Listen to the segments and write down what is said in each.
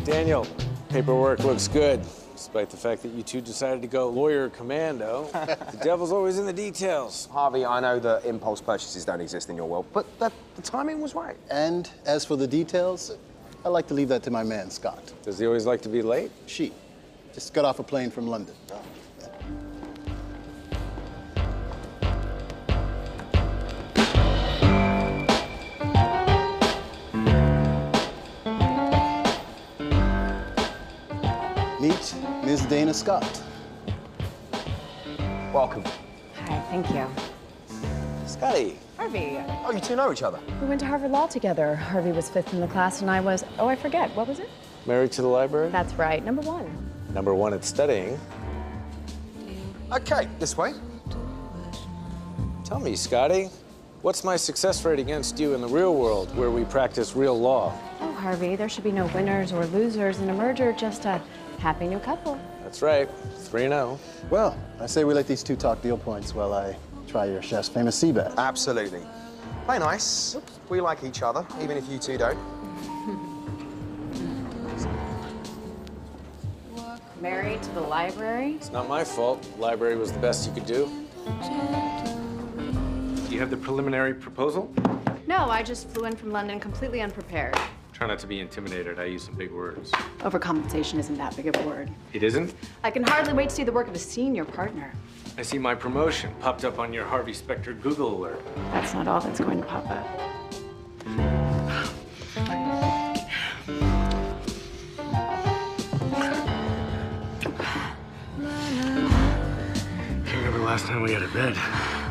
Daniel, paperwork looks good, despite the fact that you two decided to go lawyer commando. The devil's always in the details. Harvey, I know that impulse purchases don't exist in your world, but the timing was right. And as for the details, I like to leave that to my man, Scott. Does he always like to be late? She just got off a plane from London. Meet Ms. Dana Scott. Welcome. Hi, thank you. Scottie. Harvey. Oh, you two know each other? We went to Harvard Law together. Harvey was 5th in the class and I was, I forget, what was it? Married to the library? That's right, number 1. Number 1 at studying. Okay, this way. Tell me, Scottie, what's my success rate against you in the real world where we practice real law? Oh, Harvey, there should be no winners or losers in a merger, just a happy new couple. That's right, 3-0. Well, I say we let these two talk deal points while I try your chef's famous sea bass. Absolutely. Play nice. Oops. We like each other, even if you two don't. Married to the library? It's not my fault. Library was the best you could do. Do you have the preliminary proposal? No, I just flew in from London completely unprepared. Try not to be intimidated. I use some big words. Overcompensation isn't that big of a word. It isn't? I can hardly wait to see the work of a senior partner. I see my promotion popped up on your Harvey Specter Google alert. That's not all that's going to pop up. Can't remember the last time we had a bed.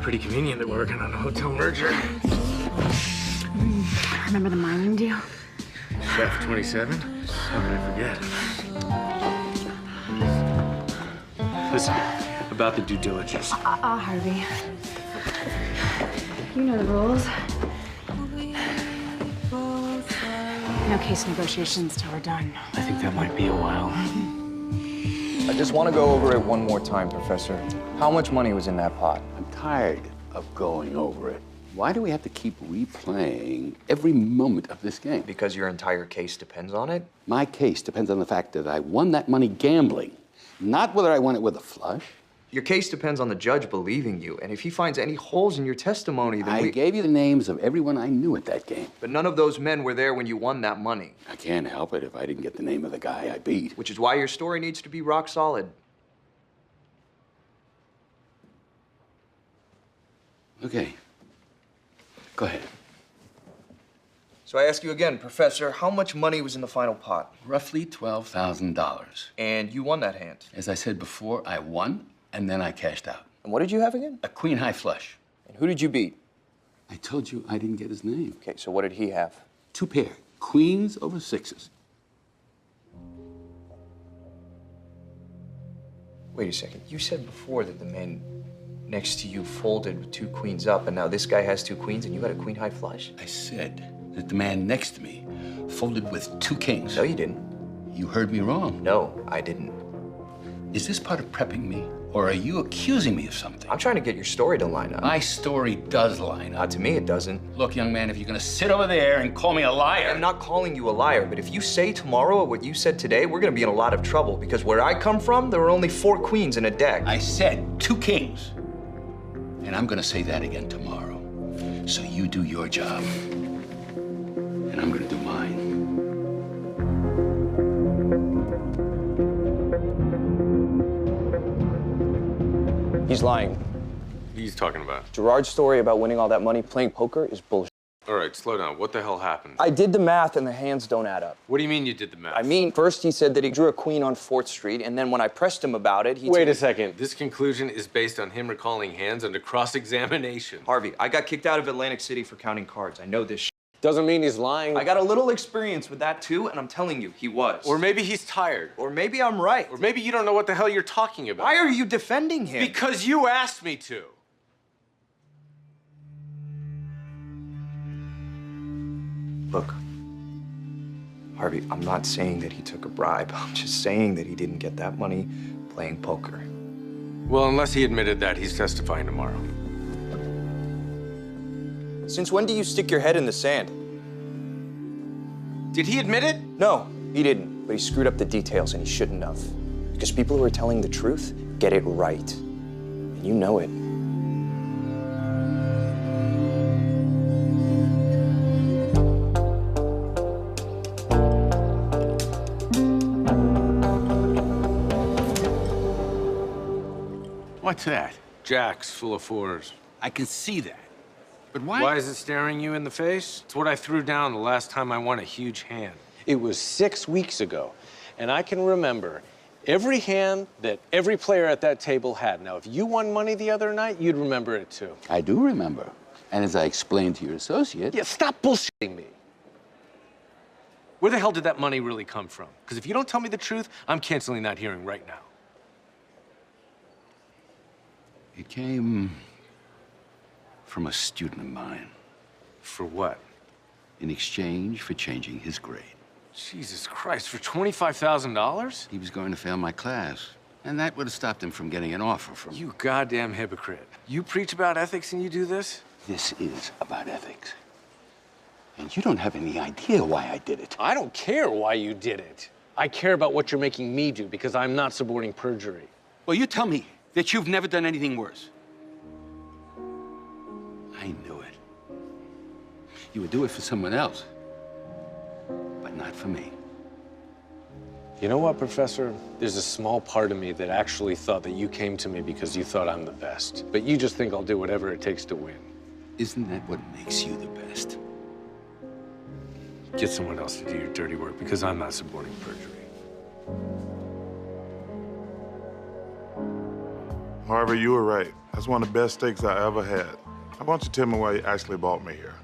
Pretty convenient that we're working on a hotel merger. Remember the mining deal? Chef 27? How can I forget? Listen, about the due diligence. Harvey. You know the rules. No case negotiations till we're done. I think that might be a while. I just want to go over it one more time, Professor. How much money was in that pot? I'm tired of going over it. Why do we have to keep replaying every moment of this game? Because your entire case depends on it? My case depends on the fact that I won that money gambling, not whether I won it with a flush. Your case depends on the judge believing you, and if he finds any holes in your testimony, then I gave you the names of everyone I knew at that game. But none of those men were there when you won that money. I can't help it if I didn't get the name of the guy I beat. Which is why your story needs to be rock solid. Okay. Go ahead. So I ask you again, Professor, how much money was in the final pot? Roughly $12,000. And you won that hand. As I said before, I won, and then I cashed out. And what did you have again? A queen high flush. And who did you beat? I told you I didn't get his name. Okay, so what did he have? 2 pair. Queens over 6s. Wait a second. You said before that the man next to you folded with 2 queens up, and now this guy has 2 queens and you had a queen high flush? I said that the man next to me folded with 2 kings. No, you didn't. You heard me wrong. No, I didn't. Is this part of prepping me, or are you accusing me of something? I'm trying to get your story to line up. My story does line up. Not to me, it doesn't. Look, young man, if you're gonna sit over there and call me a liar... I'm not calling you a liar, but if you say tomorrow what you said today, we're gonna be in a lot of trouble, because where I come from, there were only 4 queens in a deck. I said 2 kings. And I'm gonna say that again tomorrow. So you do your job, and I'm gonna do mine. He's lying. What are you talking about? Gerard's story about winning all that money playing poker is bullshit. All right, slow down. What the hell happened? I did the math and the hands don't add up. What do you mean you did the math? I mean, first he said that he drew a queen on 4th Street, and then when I pressed him about it, he... Wait a second. This conclusion is based on him recalling hands under cross-examination. Harvey, I got kicked out of Atlantic City for counting cards. I know this shit. Doesn't mean he's lying. I got a little experience with that too, and I'm telling you, he was. Or maybe he's tired. Or maybe I'm right. Or maybe you don't know what the hell you're talking about. Why are you defending him? Because you asked me to. Look, Harvey, I'm not saying that he took a bribe. I'm just saying that he didn't get that money playing poker. Well, unless he admitted that, he's testifying tomorrow. Since when do you stick your head in the sand? Did he admit it? No. He didn't, but he screwed up the details, and he shouldn't have. Because people who are telling the truth get it right. And you know it. What's that? Jacks full of fours. I can see that. But why? Why is it staring you in the face? It's what I threw down the last time I won a huge hand. It was 6 weeks ago, and I can remember every hand that every player at that table had. Now, if you won money the other night, you'd remember it too. I do remember. And as I explained to your associate... Yeah, stop bullshitting me. Where the hell did that money really come from? Because if you don't tell me the truth, I'm canceling that hearing right now. It came from a student of mine. For what? In exchange for changing his grade. Jesus Christ, for $25,000? He was going to fail my class, and that would have stopped him from getting an offer from... You goddamn hypocrite. You preach about ethics and you do this? This is about ethics. And you don't have any idea why I did it. I don't care why you did it. I care about what you're making me do because I'm not supporting perjury. Well, you tell me that you've never done anything worse. I knew it. You would do it for someone else, but not for me. You know what, Professor? There's a small part of me that actually thought that you came to me because you thought I'm the best. But you just think I'll do whatever it takes to win. Isn't that what makes you the best? Get someone else to do your dirty work because I'm not supporting perjury. Harvey, you were right. That's one of the best steaks I ever had. I want you to tell me why you actually brought me here.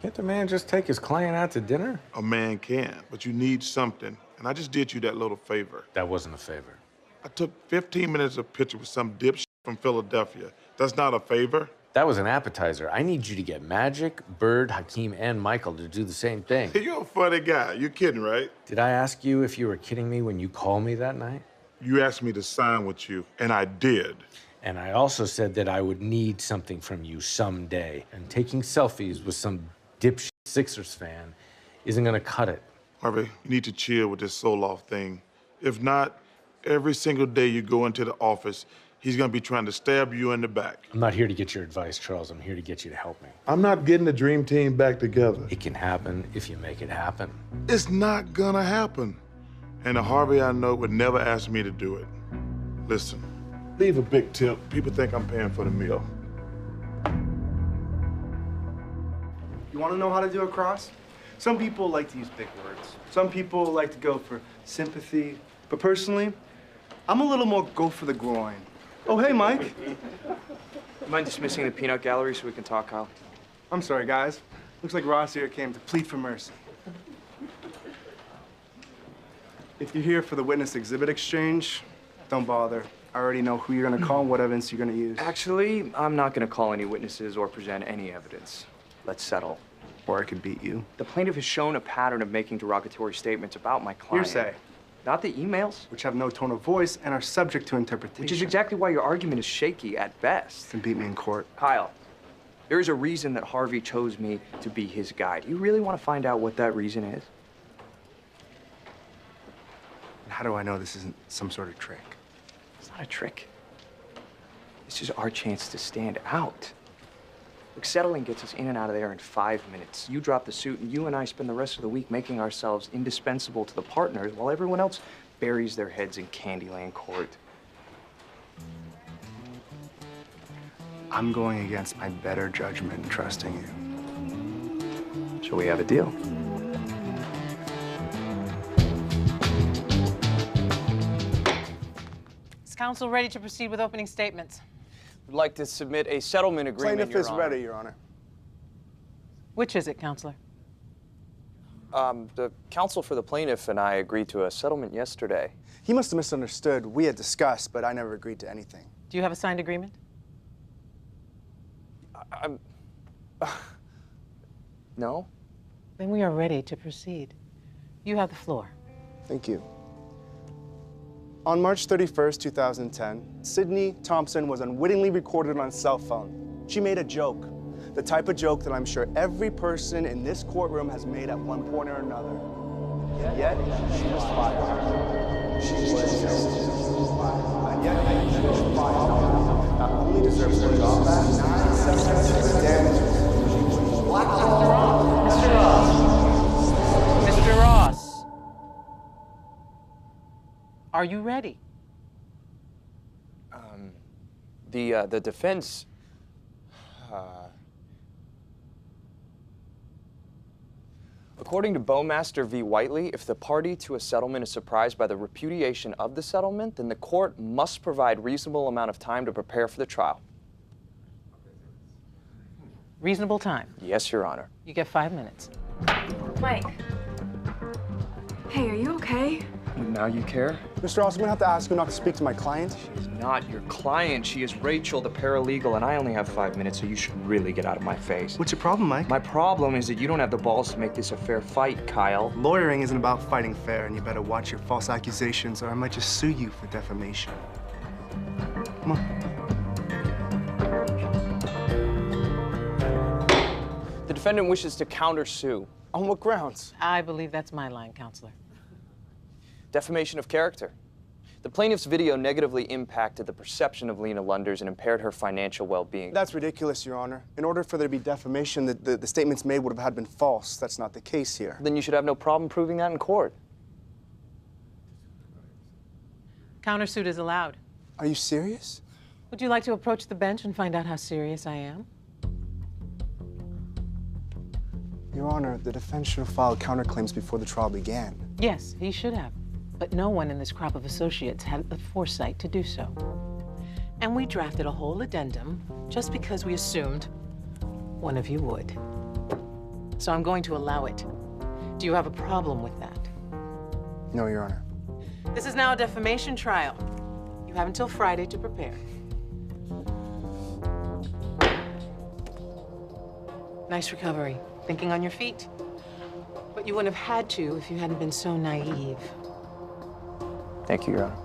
Can't the man just take his client out to dinner? A man can, but you need something. And I just did you that little favor. That wasn't a favor. I took 15 minutes of picture with some dipshit from Philadelphia. That's not a favor. That was an appetizer. I need you to get Magic, Bird, Hakeem, and Michael to do the same thing. You're a funny guy. You're kidding, right? Did I ask you if you were kidding me when you called me that night? You asked me to sign with you, and I did. And I also said that I would need something from you someday. And taking selfies with some dipshit Sixers fan isn't gonna cut it. Harvey, you need to chill with this Soloff thing. If not, every single day you go into the office, he's gonna be trying to stab you in the back. I'm not here to get your advice, Charles. I'm here to get you to help me. I'm not getting the dream team back together. It can happen if you make it happen. It's not gonna happen. And the Harvey I know would never ask me to do it. Listen, leave a big tip. People think I'm paying for the meal. You want to know how to do a cross? Some people like to use big words. Some people like to go for sympathy. But personally, I'm a little more go for the groin. Oh, hey, Mike. Mind dismissing the peanut gallery so we can talk, Kyle? I'm sorry, guys. Looks like Ross here came to plead for mercy. If you're here for the witness exhibit exchange, don't bother. I already know who you're gonna call and what evidence you're gonna use. Actually, I'm not gonna call any witnesses or present any evidence. Let's settle. Or I could beat you. The plaintiff has shown a pattern of making derogatory statements about my client. Hearsay. Not the emails. Which have no tone of voice and are subject to interpretation. Which is exactly why your argument is shaky at best. Then beat me in court. Kyle, there is a reason that Harvey chose me to be his guide. You really want to find out what that reason is? And how do I know this isn't some sort of trick? It's not a trick. This is our chance to stand out. Look, settling gets us in and out of there in 5 minutes. You drop the suit, and you and I spend the rest of the week making ourselves indispensable to the partners while everyone else buries their heads in Candyland Court. I'm going against my better judgment and trusting you. Shall we have a deal? Is counsel ready to proceed with opening statements? We'd like to submit a settlement agreement, Plaintiff Your is Honor. ready, Your Honor. Which is it, counselor? The counsel for the plaintiff and I agreed to a settlement yesterday. He must have misunderstood. We had discussed, but I never agreed to anything. Do you have a signed agreement? No? Then we are ready to proceed. You have the floor. Thank you. On March 31st, 2010, Sydney Thompson was unwittingly recorded on a cell phone. She made a joke, the type of joke that I'm sure every person in this courtroom has made at one point or another. yet she was fired. She was fired. And yet she was fired. Not only deserves to go back 976 damages. She was blackballed. Mr. Ross. Mr. Ross. Are you ready? The defense. According to Bowmaster v. Whiteley, if the party to a settlement is surprised by the repudiation of the settlement, then the court must provide reasonable amount of time to prepare for the trial. Reasonable time. Yes, Your Honor. You get 5 minutes. Mike. Hey, are you okay? Now you care? Mr. Ross, I'm gonna have to ask you not to speak to my client. She is not your client. She is Rachel, the paralegal, and I only have 5 minutes, so you should really get out of my face. What's your problem, Mike? My problem is that you don't have the balls to make this a fair fight, Kyle. Lawyering isn't about fighting fair, and you better watch your false accusations, or I might just sue you for defamation. Come on. The defendant wishes to countersue. On what grounds? I believe that's my line, counselor. Defamation of character. The plaintiff's video negatively impacted the perception of Lena Lunders and impaired her financial well-being. That's ridiculous, Your Honor. In order for there to be defamation, the statements made would have had been false. That's not the case here. Then you should have no problem proving that in court. Countersuit is allowed. Are you serious? Would you like to approach the bench and find out how serious I am? Your Honor, the defense should have filed counterclaims before the trial began. Yes, he should have. But no one in this crop of associates had the foresight to do so. And we drafted a whole addendum just because we assumed one of you would. So I'm going to allow it. Do you have a problem with that? No, Your Honor. This is now a defamation trial. You have until Friday to prepare. Nice recovery. Thinking on your feet. But you wouldn't have had to if you hadn't been so naive. Thank you, Your Honor.